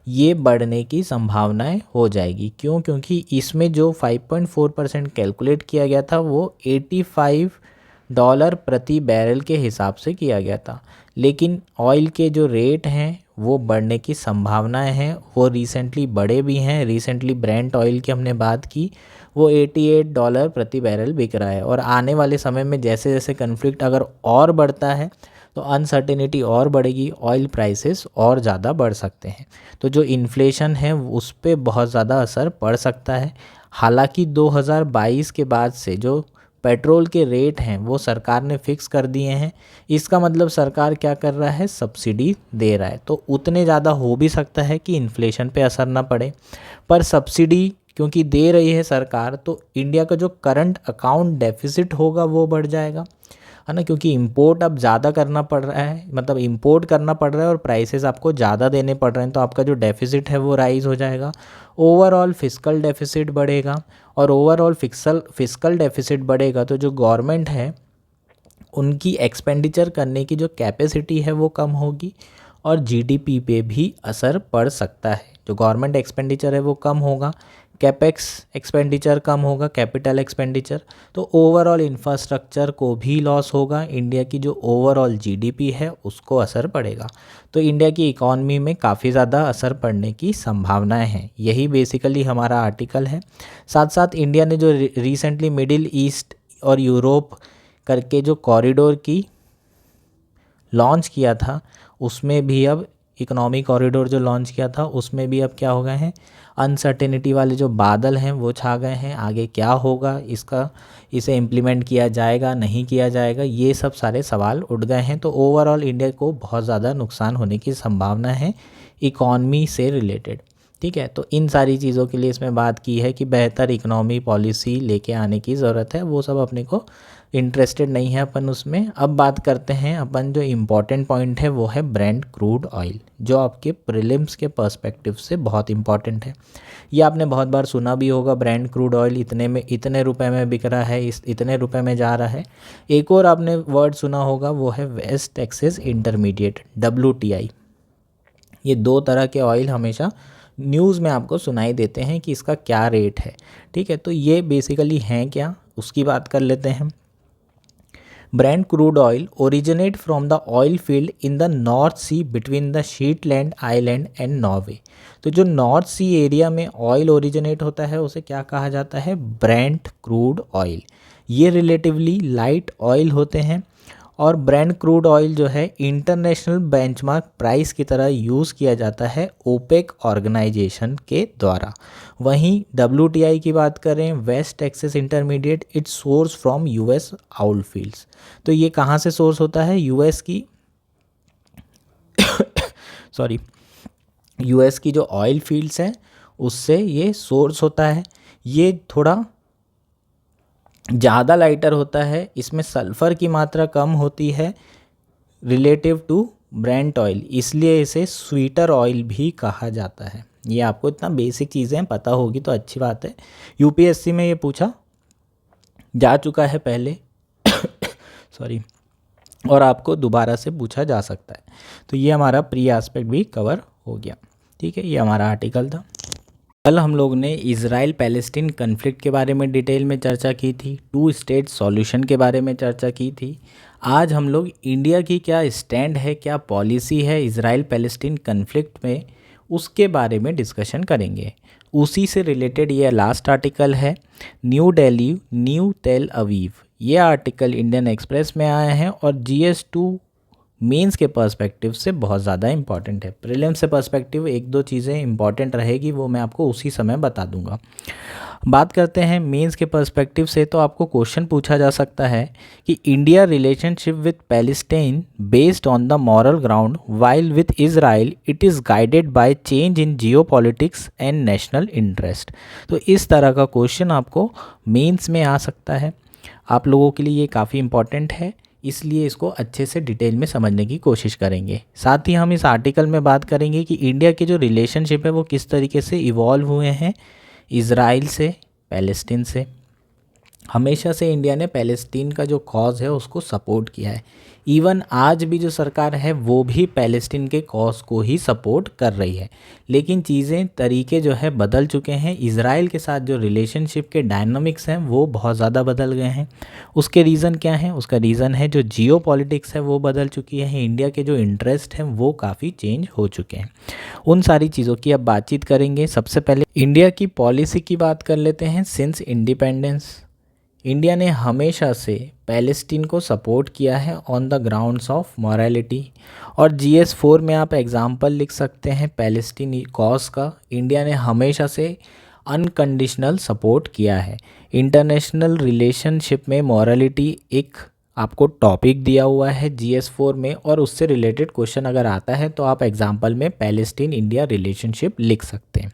ये बढ़ने की संभावनाएं हो जाएगी। क्यों? क्योंकि इसमें जो 5.4% कैलकुलेट किया गया था वो $85 प्रति बैरल के हिसाब से किया गया था, लेकिन ऑयल के जो रेट हैं वो बढ़ने की संभावनाएं हैं, वो रिसेंटली बढ़े भी हैं। रिसेंटली ब्रेंट ऑयल की हमने बात की, वो $88 प्रति बैरल बिक रहा है, और आने वाले समय में जैसे जैसे कन्फ्लिक्ट अगर और बढ़ता है तो अनसर्टेनिटी और बढ़ेगी, ऑयल प्राइसेस और ज़्यादा बढ़ सकते हैं। तो जो इन्फ्लेशन है उस पर बहुत ज़्यादा असर पड़ सकता है। हालांकि 2022 के बाद से जो पेट्रोल के रेट हैं वो सरकार ने फिक्स कर दिए हैं। इसका मतलब सरकार क्या कर रहा है, सब्सिडी दे रहा है, तो उतने ज़्यादा हो भी सकता है कि इन्फ्लेशन पे असर ना पड़े। पर सब्सिडी क्योंकि दे रही है सरकार, तो इंडिया का जो करंट अकाउंट डेफिसिट होगा वो बढ़ जाएगा, है ना, क्योंकि इंपोर्ट अब ज़्यादा करना पड़ रहा है, मतलब इंपोर्ट करना पड़ रहा है और प्राइसेस आपको ज़्यादा देने पड़ रहे हैं, तो आपका जो डेफिसिट है वो राइज़ हो जाएगा। ओवरऑल फिस्कल डेफिसिट बढ़ेगा, और ओवरऑल फिस्कल डेफिसिट बढ़ेगा तो जो गवर्नमेंट है उनकी एक्सपेंडिचर करने की जो कैपेसिटी है वो कम होगी, और जीडीपी पे भी असर पड़ सकता है। जो गवर्नमेंट एक्सपेंडिचर है वो कम होगा, कैपेक्स एक्सपेंडिचर कम होगा, कैपिटल एक्सपेंडिचर, तो ओवरऑल इंफ्रास्ट्रक्चर को भी लॉस होगा। इंडिया की जो ओवरऑल जीडीपी है उसको असर पड़ेगा, तो इंडिया की इकॉनमी में काफ़ी ज़्यादा असर पड़ने की संभावनाएं हैं। यही बेसिकली हमारा आर्टिकल है। साथ साथ इंडिया ने जो रिसेंटली मिडिल ईस्ट और यूरोप करके जो कॉरिडोर की लॉन्च किया था, उसमें भी अब इकोनॉमिक कॉरिडोर जो लॉन्च किया था उसमें भी अब क्या हो गए हैं, अनसर्टेनिटी वाले जो बादल हैं वो छा गए हैं। आगे क्या होगा, इसे इम्प्लीमेंट किया जाएगा नहीं किया जाएगा, ये सब सारे सवाल उठ गए हैं। तो ओवरऑल इंडिया को बहुत ज़्यादा नुकसान होने की संभावना है इकॉनमी से रिलेटेड। ठीक है, तो इन सारी चीज़ों के लिए इसमें बात की है कि बेहतर इकोनॉमी पॉलिसी लेके आने की ज़रूरत है। वो सब अपने को इंटरेस्टेड नहीं है अपन उसमें। अब बात करते हैं अपन, जो इम्पॉर्टेंट पॉइंट है वो है ब्रेंट क्रूड ऑयल, जो आपके प्रीलिम्स के पर्सपेक्टिव से बहुत इंपॉर्टेंट है। ये आपने बहुत बार सुना भी होगा, ब्रेंट क्रूड ऑयल इतने रुपए में बिक रहा है, इतने रुपए में जा रहा है। एक और आपने वर्ड सुना होगा वो है वेस्ट टेक्सास इंटरमीडिएट, WTI। ये दो तरह के ऑयल हमेशा न्यूज़ में आपको सुनाई देते हैं कि इसका क्या रेट है। ठीक है, तो ये बेसिकली हैं क्या, उसकी बात कर लेते हैं। Brent crude oil originate from the oil field in the North Sea between the Shetland Island and Norway। तो जो नॉर्थ सी एरिया में ऑयल ओरिजिनेट होता है उसे क्या कहा जाता है, ब्रेंट क्रूड ऑयल। ये रिलेटिवली लाइट ऑयल होते हैं, और ब्रेंट क्रूड ऑयल जो है इंटरनेशनल बेंचमार्क प्राइस की तरह यूज़ किया जाता है ओपेक ऑर्गेनाइजेशन के द्वारा। वहीं WTI की बात करें, West Texas intermediate, it's source from US owl fields. तो ये कहाँ से सोर्स होता है, US की सॉरी US की जो ऑयल फील्ड्स हैं उससे ये सोर्स होता है। ये थोड़ा ज़्यादा लाइटर होता है, इसमें सल्फ़र की मात्रा कम होती है रिलेटिव टू ब्रेंट ऑयल, इसलिए इसे स्वीटर ऑयल भी कहा जाता है। ये आपको इतना बेसिक चीज़ें पता होगी तो अच्छी बात है। UPSC में ये पूछा जा चुका है पहले सॉरी, और आपको दोबारा से पूछा जा सकता है। तो ये हमारा प्री एस्पेक्ट भी कवर हो गया। ठीक है, ये हमारा आर्टिकल था। कल हम लोग ने इज़राइल पैलेस्टीन कन्फ्लिक्ट के बारे में डिटेल में चर्चा की थी, 2 स्टेट सॉल्यूशन के बारे में चर्चा की थी। आज हम लोग इंडिया की क्या स्टैंड है, क्या पॉलिसी है इज़राइल पैलेस्टीन कन्फ्लिक्ट में, उसके बारे में डिस्कशन करेंगे। उसी से रिलेटेड ये लास्ट आर्टिकल है, न्यू दिल्ली न्यू तेल अवीव। ये आर्टिकल इंडियन एक्सप्रेस में आया है और GS2 मेंस के पर्सपेक्टिव से बहुत ज़्यादा इंपॉर्टेंट है। प्रीलिम्स से पर्सपेक्टिव एक दो चीज़ें इंपॉर्टेंट रहेगी, वो मैं आपको उसी समय बता दूंगा। बात करते हैं मेंस के पर्सपेक्टिव से, तो आपको क्वेश्चन पूछा जा सकता है कि India relationship with Palestine based on the moral ground while with Israel it is guided by change in geopolitics and national interest. तो इस तरह का क्वेश्चन आपको मेंस में आ सकता है। आप लोगों के लिए ये काफ़ी इंपॉर्टेंट है, इसलिए इसको अच्छे से डिटेल में समझने की कोशिश करेंगे। साथ ही हम इस आर्टिकल में बात करेंगे कि इंडिया के जो रिलेशनशिप है वो किस तरीके से इवॉल्व हुए हैं इज़राइल से, पैलेस्टीन से। हमेशा से इंडिया ने पैलेस्टीन का जो कॉज है उसको सपोर्ट किया है। इवन आज भी जो सरकार है वो भी पैलेस्टीन के कॉज को ही सपोर्ट कर रही है। लेकिन चीज़ें, तरीके जो है बदल चुके हैं। इज़राइल के साथ जो रिलेशनशिप के डायनामिक्स हैं वो बहुत ज़्यादा बदल गए हैं। उसके रीज़न क्या है? उसका रीज़न है जो जियो पॉलिटिक्स है वो बदल चुकी है। इंडिया के जो इंटरेस्ट हैं वो काफ़ी चेंज हो चुके हैं। उन सारी चीज़ों की अब बातचीत करेंगे। सबसे पहले इंडिया की पॉलिसी की बात कर लेते हैं। सिंस इंडिपेंडेंस इंडिया ने हमेशा से पैलेस्टीन को सपोर्ट किया है on the grounds of morality. और GS4 में आप एग्जाम्पल लिख सकते हैं पैलेस्टीन कॉज का। इंडिया ने हमेशा से अनकंडीशनल सपोर्ट किया है। इंटरनेशनल रिलेशनशिप में मॉरलिटी एक आपको टॉपिक दिया हुआ है GS4 में, और उससे रिलेटेड क्वेश्चन अगर आता है तो आप एग्जाम्पल में पैलेस्टीन इंडिया रिलेशनशिप लिख सकते हैं।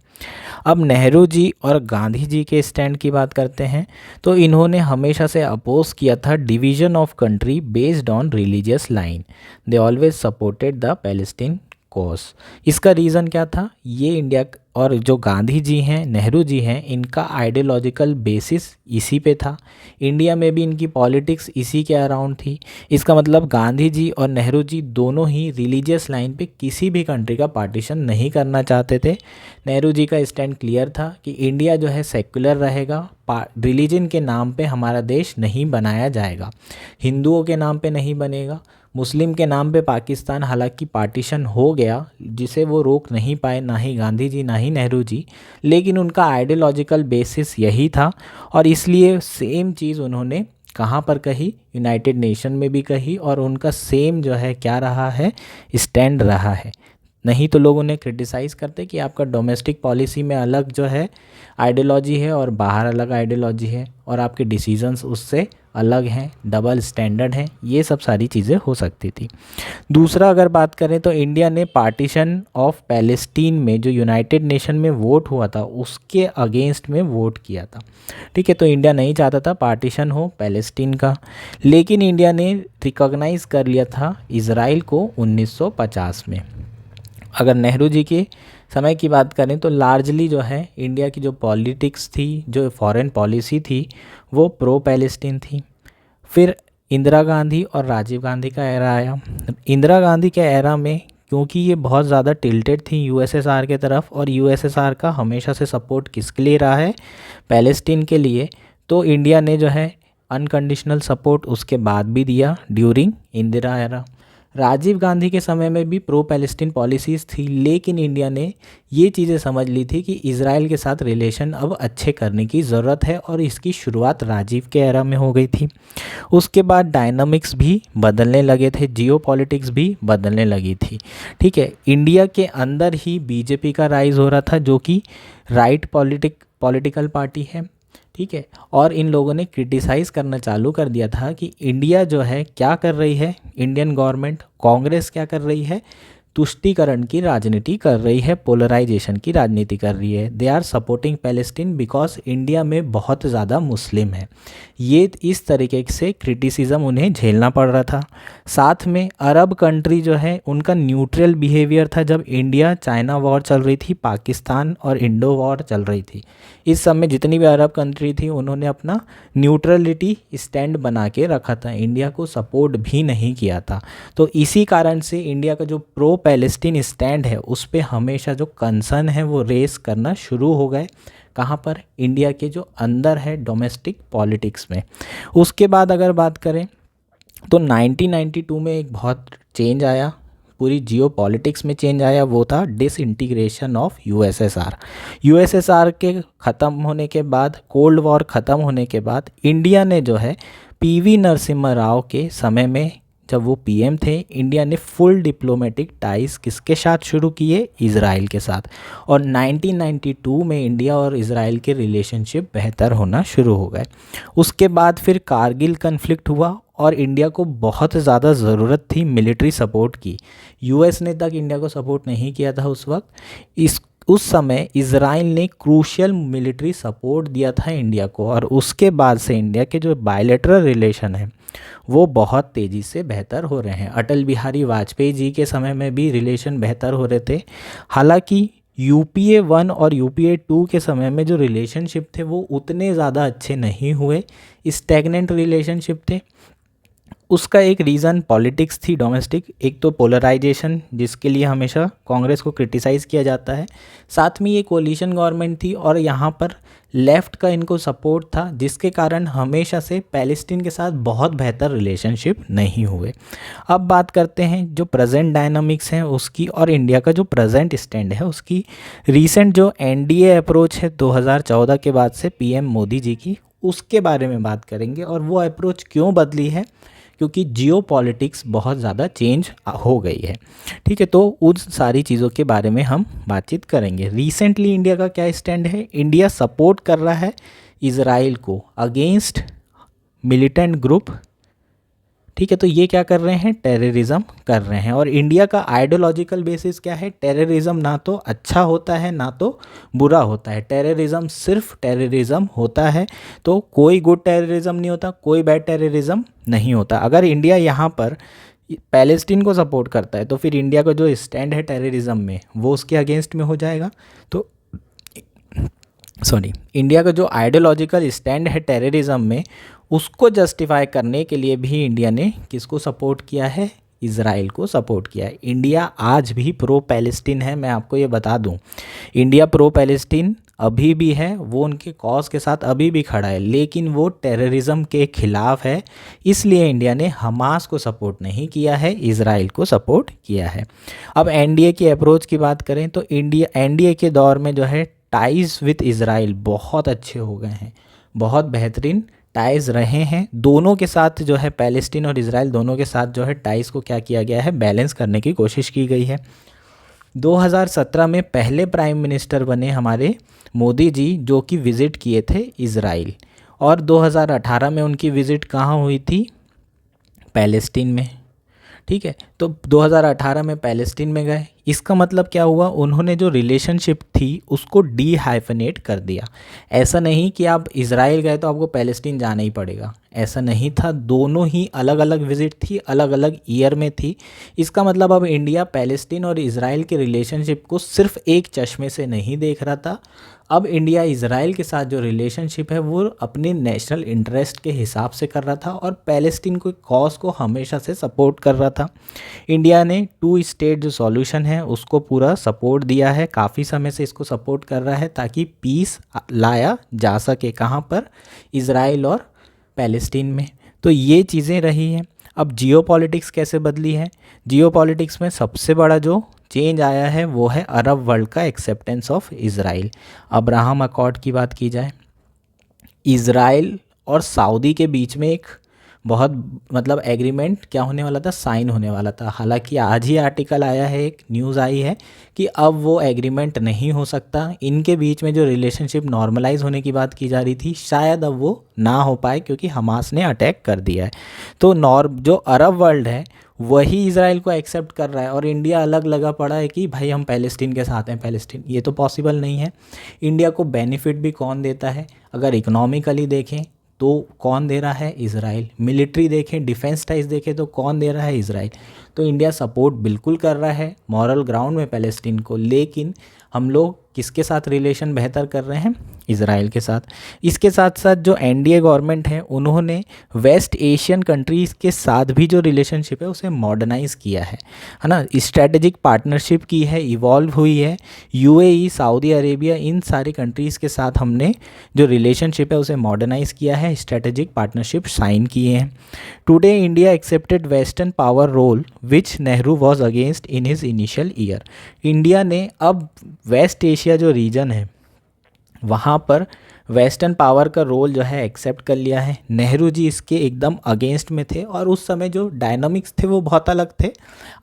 अब नेहरू जी और गांधी जी के स्टैंड की बात करते हैं, तो इन्होंने हमेशा से अपोज किया था division of country based on religious line. They always supported the Palestine cause. इसका रीज़न क्या था? ये इंडिया और जो गांधी जी हैं, नेहरू जी हैं, इनका आइडियोलॉजिकल बेसिस इसी पे था। इंडिया में भी इनकी पॉलिटिक्स इसी के अराउंड थी। इसका मतलब गांधी जी और नेहरू जी दोनों ही रिलीजियस लाइन पे किसी भी कंट्री का पार्टीशन नहीं करना चाहते थे। नेहरू जी का स्टैंड क्लियर था कि इंडिया जो है सेक्युलर रहेगा, रिलीजन के नाम पे हमारा देश नहीं बनाया जाएगा, हिंदुओं के नाम पे नहीं बनेगा। मुस्लिम के नाम पे पाकिस्तान हालांकि पार्टीशन हो गया, जिसे वो रोक नहीं पाए, ना ही गांधी जी ना ही नेहरू जी, लेकिन उनका आइडियोलॉजिकल बेसिस यही था। और इसलिए सेम चीज़ उन्होंने कहाँ पर कही? यूनाइटेड नेशन में भी कही, और उनका सेम जो है क्या रहा है? स्टैंड रहा है। नहीं तो लोग उन्हें क्रिटिसाइज़ करते कि आपका डोमेस्टिक पॉलिसी में अलग जो है आइडियोलॉजी है और बाहर अलग आइडियोलॉजी है, और आपके डिसीजंस उससे अलग हैं, डबल स्टैंडर्ड हैं। ये सब सारी चीज़ें हो सकती थी। दूसरा अगर बात करें तो इंडिया ने पार्टीशन ऑफ पैलेस्टीन में जो यूनाइटेड नेशन में वोट हुआ था उसके अगेंस्ट में वोट किया था। ठीक है, तो इंडिया नहीं चाहता था पार्टीशन हो पैलेस्टीन का, लेकिन इंडिया ने रिकॉग्नाइज़ कर लिया था इज़राइल को 1950 में। अगर नेहरू जी के समय की बात करें तो लार्जली जो है इंडिया की जो पॉलिटिक्स थी, जो फॉरेन पॉलिसी थी, वो प्रो पैलेस्टीन थी। फिर इंदिरा गांधी और राजीव गांधी का एरा आया। इंदिरा गांधी के एरा में क्योंकि ये बहुत ज़्यादा टिल्टेड थी यूएसएसआर के तरफ, और यूएसएसआर का हमेशा से सपोर्ट किसके लिए रहा है? पैलेस्टीन के लिए। तो इंडिया ने जो है अनकंडीशनल सपोर्ट उसके बाद भी दिया ड्यूरिंग इंदिरा एरा। राजीव गांधी के समय में भी प्रो पैलेस्टीन पॉलिसीज़ थी, लेकिन इंडिया ने ये चीज़ें समझ ली थी कि इज़राइल के साथ रिलेशन अब अच्छे करने की ज़रूरत है, और इसकी शुरुआत राजीव के एरा में हो गई थी। उसके बाद डायनामिक्स भी बदलने लगे थे, जियो पॉलिटिक्स भी बदलने लगी थी। ठीक है, इंडिया के अंदर ही बीजेपी का राइज हो रहा था, जो कि राइट पॉलिटिकल पार्टी है। ठीक है, और इन लोगों ने क्रिटिसाइज़ करना चालू कर दिया था कि इंडिया जो है क्या कर रही है, इंडियन गवर्नमेंट, कांग्रेस क्या कर रही है? तुष्टीकरण की राजनीति कर रही है, पोलराइजेशन की राजनीति कर रही है। They are supporting Palestine because India में बहुत ज़्यादा मुस्लिम है। ये इस तरीके से क्रिटिसिज्म उन्हें झेलना पड़ रहा था। साथ में अरब कंट्री जो है उनका न्यूट्रल बिहेवियर था। जब इंडिया चाइना वॉर चल रही थी, पाकिस्तान और इंडो वॉर चल रही थी, इस समय जितनी भी अरब कंट्री थी उन्होंने अपना न्यूट्रलिटी स्टैंड बना के रखा था, इंडिया को सपोर्ट भी नहीं किया था। तो इसी कारण से इंडिया का जो प्रो पैलेस्टीन स्टैंड है उस पे हमेशा जो कंसर्न है वो रेस करना शुरू हो गए। कहाँ पर? इंडिया के जो अंदर है डोमेस्टिक पॉलिटिक्स में। उसके बाद अगर बात करें तो 1992 में एक बहुत चेंज आया, पूरी जियो पॉलिटिक्स में चेंज आया। वो था डिसइंटीग्रेशन ऑफ यूएसएसआर। यूएसएसआर के ख़त्म होने के बाद, कोल्ड वॉर ख़त्म होने के बाद, इंडिया ने जो है PV नरसिम्हा राव के समय में जब वो पीएम थे, इंडिया ने फुल डिप्लोमेटिक टाइज किसके साथ शुरू किए? इज़राइल के साथ। और 1992 में इंडिया और इज़राइल के रिलेशनशिप बेहतर होना शुरू हो गए। उसके बाद फिर कारगिल कन्फ्लिक्ट हुआ और इंडिया को बहुत ज़्यादा ज़रूरत थी मिलिट्री सपोर्ट की। यूएस ने तक इंडिया को सपोर्ट नहीं किया था उस वक्त। उस समय इज़राइल ने क्रूशियल मिलिट्री सपोर्ट दिया था इंडिया को, और उसके बाद से इंडिया के जो बायलैटरल रिलेशन है वो बहुत तेज़ी से बेहतर हो रहे हैं। अटल बिहारी वाजपेयी जी के समय में भी रिलेशन बेहतर हो रहे थे। हालांकि यूपीए 1 और यूपीए 2 के समय में जो रिलेशनशिप थे वो उतने ज़्यादा अच्छे नहीं हुए, स्टैग्नेंट रिलेशनशिप थे। उसका एक रीज़न पॉलिटिक्स थी डोमेस्टिक, एक तो पोलराइजेशन जिसके लिए हमेशा कांग्रेस को क्रिटिसाइज़ किया जाता है, साथ में ये कोलिशन गवर्नमेंट थी और यहाँ पर लेफ़्ट का इनको सपोर्ट था, जिसके कारण हमेशा से पैलेस्टीन के साथ बहुत बेहतर रिलेशनशिप नहीं हुए। अब बात करते हैं जो प्रेजेंट डायनामिक्स हैं उसकी और इंडिया का जो प्रेजेंट स्टैंड है उसकी। रीसेंट जो एनडीए अप्रोच है 2014 के बाद से पीएम मोदी जी की, उसके बारे में बात करेंगे और वो अप्रोच क्यों बदली है, क्योंकि जियो पॉलिटिक्स बहुत ज़्यादा चेंज हो गई है। ठीक है, तो उन सारी चीज़ों के बारे में हम बातचीत करेंगे। रिसेंटली इंडिया का क्या स्टैंड है? इंडिया सपोर्ट कर रहा है इज़राइल को अगेंस्ट मिलिटेंट ग्रुप। ठीक है, तो ये क्या कर रहे हैं? टेररिज्म कर रहे हैं। और इंडिया का आइडियोलॉजिकल बेसिस क्या है? टेररिज्म ना तो अच्छा होता है ना तो बुरा होता है, टेररिज्म सिर्फ टेररिज्म होता है। तो कोई गुड टेररिज्म नहीं होता, कोई बैड टेररिज्म नहीं होता। अगर इंडिया यहाँ पर पैलेस्टीन को सपोर्ट करता है तो फिर इंडिया का जो स्टैंड है टेररिज्म में वो उसके अगेंस्ट में हो जाएगा। तो इंडिया का जो आइडियोलॉजिकल स्टैंड है टेररिज्म में, उसको जस्टिफाई करने के लिए भी इंडिया ने किसको सपोर्ट किया है? इज़राइल को सपोर्ट किया है। इंडिया आज भी प्रो पैलेस्टीन है, मैं आपको ये बता दूं। इंडिया प्रो पैलेस्टीन अभी भी है, वो उनके कॉज के साथ अभी भी खड़ा है, लेकिन वो टेररिज्म के खिलाफ है। इसलिए इंडिया ने हमास को सपोर्ट नहीं किया है, इज़राइल को सपोर्ट किया है। अब एनडीए की अप्रोच की बात करें तो एनडीए के दौर में जो है टाइज़ विथ इज़राइल बहुत अच्छे हो गए हैं, बहुत बेहतरीन टाइज़ रहे हैं। दोनों के साथ जो है पैलेस्टीन और इज़राइल दोनों के साथ जो है टाइज़ को क्या किया गया है? बैलेंस करने की कोशिश की गई है। 2017 में पहले प्राइम मिनिस्टर बने हमारे मोदी जी, जो कि विज़िट किए थे इज़राइल, और 2018 में उनकी विज़िट कहाँ हुई थी? पैलेस्टीन में। ठीक है, तो 2018 में पैलेस्टीन में गए। इसका मतलब क्या हुआ? उन्होंने जो रिलेशनशिप थी उसको डी हाइफनेट कर दिया। ऐसा नहीं कि आप इज़राइल गए तो आपको पैलेस्टीन जाना ही पड़ेगा, ऐसा नहीं था। दोनों ही अलग अलग विज़िट थी, अलग अलग ईयर में थी। इसका मतलब अब इंडिया पैलेस्टीन और इज़राइल के रिलेशनशिप को सिर्फ एक चश्मे से नहीं देख रहा था। अब इंडिया इज़राइल के साथ जो रिलेशनशिप है वो अपने नेशनल इंटरेस्ट के हिसाब से कर रहा था और पैलेस्टीन को कॉज को हमेशा से सपोर्ट कर रहा था। इंडिया ने 2 स्टेट जो सॉल्यूशन है उसको पूरा सपोर्ट दिया है, काफ़ी समय से इसको सपोर्ट कर रहा है ताकि पीस लाया जा सके। कहाँ पर? इज़राइल और पैलेस्टीन में। तो ये चीज़ें रही हैं। अब जियोपॉलिटिक्स कैसे बदली है? जियोपॉलिटिक्स में सबसे बड़ा जो चेंज आया है वो है अरब वर्ल्ड का acceptance of Israel. Abraham accord की बात की जाए, इज़राइल और सऊदी के बीच में एक बहुत एग्रीमेंट क्या होने वाला था? साइन होने वाला था। हालांकि आज ही आर्टिकल आया है, एक न्यूज़ आई है कि अब वो एग्रीमेंट नहीं हो सकता। इनके बीच में जो रिलेशनशिप नॉर्मलाइज होने की बात की जा रही थी, शायद अब वो ना हो पाए क्योंकि हमास ने अटैक कर दिया है। तो जो अरब वर्ल्ड है वही इज़राइल को एक्सेप्ट कर रहा है और इंडिया अलग लगा पड़ा है कि भाई हम पैलेस्टीन के साथ हैं। पैलेस्टीन, ये तो पॉसिबल नहीं है। इंडिया को बेनिफिट भी कौन देता है? अगर इकोनॉमिकली देखें तो कौन दे रहा है? इज़राइल। मिलिट्री देखें, डिफेंस टाइज देखें तो कौन दे रहा है? इज़राइल। तो इंडिया सपोर्ट बिल्कुल कर रहा है मॉरल ग्राउंड में पैलेस्टीन को, लेकिन हम लोग किसके साथ रिलेशन बेहतर कर रहे हैं? इज़राइल के साथ। इसके साथ साथ जो एनडीए गवर्नमेंट है उन्होंने वेस्ट एशियन कंट्रीज़ के साथ भी जो रिलेशनशिप है उसे मॉडर्नाइज़ किया है ना, स्ट्रेटेजिक पार्टनरशिप की है, इवॉल्व हुई है। यूएई, सऊदी अरेबिया, इन सारी कंट्रीज़ के साथ हमने जो रिलेशनशिप है उसे मॉडर्नाइज़ किया है, स्ट्रेटेजिक पार्टनरशिप साइन किए हैं। Today India accepted western power role which Nehru was against in his initial year. India ने अब वेस्ट एशिया जो रीजन है वहाँ पर वेस्टर्न पावर का रोल जो है एक्सेप्ट कर लिया है। नेहरू जी इसके एकदम अगेंस्ट में थे और उस समय जो डायनामिक्स थे वो बहुत अलग थे,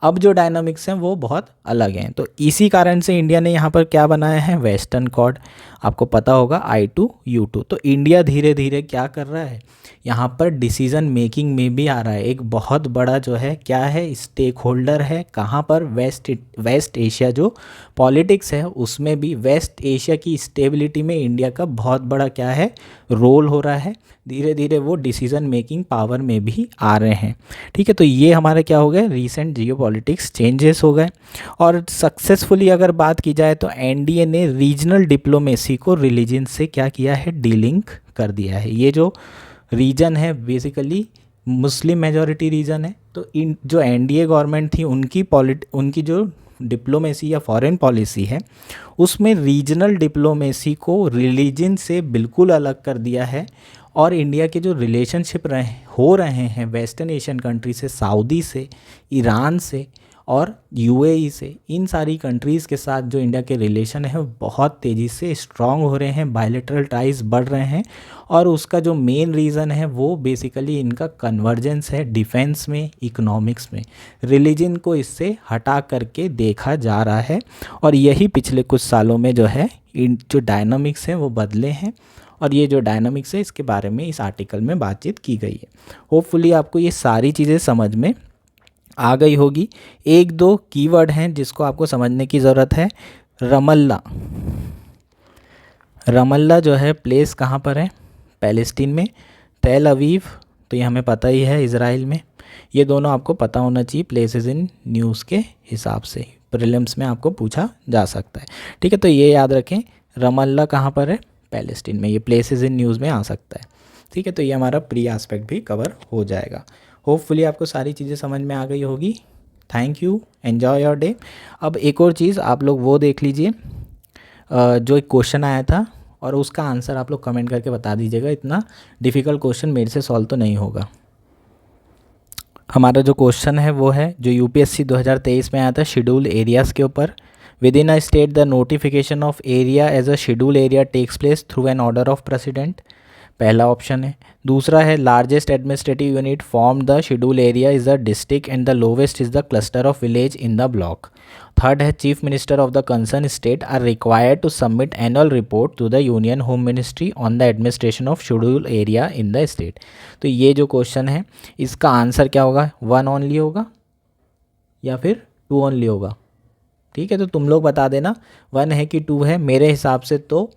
अब जो डायनामिक्स हैं वो बहुत अलग हैं। तो इसी कारण से इंडिया ने यहाँ पर क्या बनाया है, वेस्टर्न कॉर्ड। आपको पता होगा I2U2। तो इंडिया धीरे धीरे क्या कर रहा है, यहाँ पर डिसीज़न मेकिंग में भी आ रहा है। एक बहुत बड़ा जो है क्या है, स्टेक होल्डर है। कहाँ पर, वेस्ट एशिया जो पॉलिटिक्स है उसमें भी वेस्ट एशिया की स्टेबिलिटी में इंडिया का बहुत बड़ा क्या है, रोल हो रहा है। धीरे धीरे वो डिसीज़न मेकिंग पावर में भी आ रहे हैं। ठीक है, तो ये हमारे क्या हो गए, रीसेंट जियोपॉलिटिक्स चेंजेस हो गए। और सक्सेसफुली अगर बात की जाए तो एनडीए ने रीजनल डिप्लोमेसी को रिलीजन से क्या किया है, डीलिंक कर दिया है। ये जो रीजन है बेसिकली मुस्लिम मेजॉरिटी रीजन है। तो इन जो एनडीए गवर्नमेंट थी उनकी जो डिप्लोमेसी या फॉरेन पॉलिसी है उसमें रीजनल डिप्लोमेसी को रिलीजन से बिल्कुल अलग कर दिया है। और इंडिया के जो रिलेशनशिप हो रहे हैं वेस्टर्न एशियन कंट्री से, सऊदी से, ईरान से और यूएई से, इन सारी कंट्रीज़ के साथ जो इंडिया के रिलेशन है बहुत तेज़ी से स्ट्रॉन्ग हो रहे हैं, बायलैटरल टाइज बढ़ रहे हैं। और उसका जो मेन रीज़न है वो बेसिकली इनका कन्वर्जेंस है डिफेंस में, इकोनॉमिक्स में। रिलीजन को इससे हटा करके देखा जा रहा है और यही पिछले कुछ सालों में जो है इन जो डायनामिक्स हैं वो बदले हैं। और ये जो डायनामिक्स है इसके बारे में इस आर्टिकल में बातचीत की गई है। होपफुली आपको ये सारी चीज़ें समझ में आ गई होगी। एक दो कीवर्ड हैं जिसको आपको समझने की ज़रूरत है। रमल्ला, रमल्ला जो है प्लेस कहाँ पर है, पैलेस्टीन में। तेल अवीव तो ये हमें पता ही है, इज़राइल में। ये दोनों आपको पता होना चाहिए प्लेसेस इन न्यूज़ के हिसाब से, प्रीलिम्स में आपको पूछा जा सकता है। ठीक है, तो ये याद रखें, रमल्ला कहाँ पर है, पैलेस्टीन में। ये प्लेसेस इन न्यूज़ में आ सकता है। ठीक है, तो ये हमारा प्री एस्पेक्ट भी कवर हो जाएगा। होपफुली आपको सारी चीज़ें समझ में आ गई होगी। Thank you, enjoy your day. अब एक और चीज़ आप लोग वो देख लीजिए, जो एक क्वेश्चन आया था और उसका आंसर आप लोग कमेंट करके बता दीजिएगा। इतना डिफ़िकल्ट क्वेश्चन मेरे से सॉल्व तो नहीं होगा। हमारा जो क्वेश्चन है वो है जो यूपीएससी 2023 में आया था शेड्यूल एरियाज़ के ऊपर। Within a state the notification of area as a schedule area takes place through an order of president, पहला ऑप्शन है। दूसरा है largest administrative unit form the schedule area is the district and the lowest is the cluster of village in the block. Third है chief minister of the concern state are required to submit annual report to the union home ministry on the administration of schedule area in the state. तो ये जो question है इसका answer क्या होगा, 1 only होगा या फिर 2 ओनली होगा। ठीक है, तो तुम लोग बता देना 1 है कि 2 है। मेरे हिसाब से तो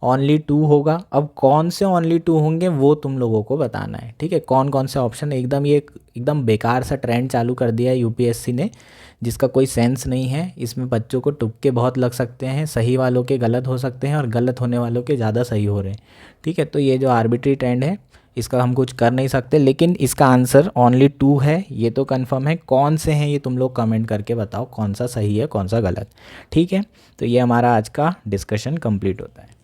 ओनली 2 होगा। अब कौन से ओनली 2 होंगे वो तुम लोगों को बताना है। ठीक है, कौन कौन से ऑप्शन, एकदम बेकार सा ट्रेंड चालू कर दिया है यूपीएससी ने जिसका कोई सेंस नहीं है। इसमें बच्चों को तुक्के बहुत लग सकते हैं, सही वालों के गलत हो सकते हैं और गलत होने वालों के ज़्यादा सही हो रहे हैं। ठीक है, तो ये जो आर्बिट्री ट्रेंड है इसका हम कुछ कर नहीं सकते, लेकिन इसका आंसर ओनली 2 है ये तो कंफर्म है। कौन से हैं ये तुम लोग कमेंट करके बताओ, कौन सा सही है कौन सा गलत। ठीक है, तो ये हमारा आज का डिस्कशन कंप्लीट होता है।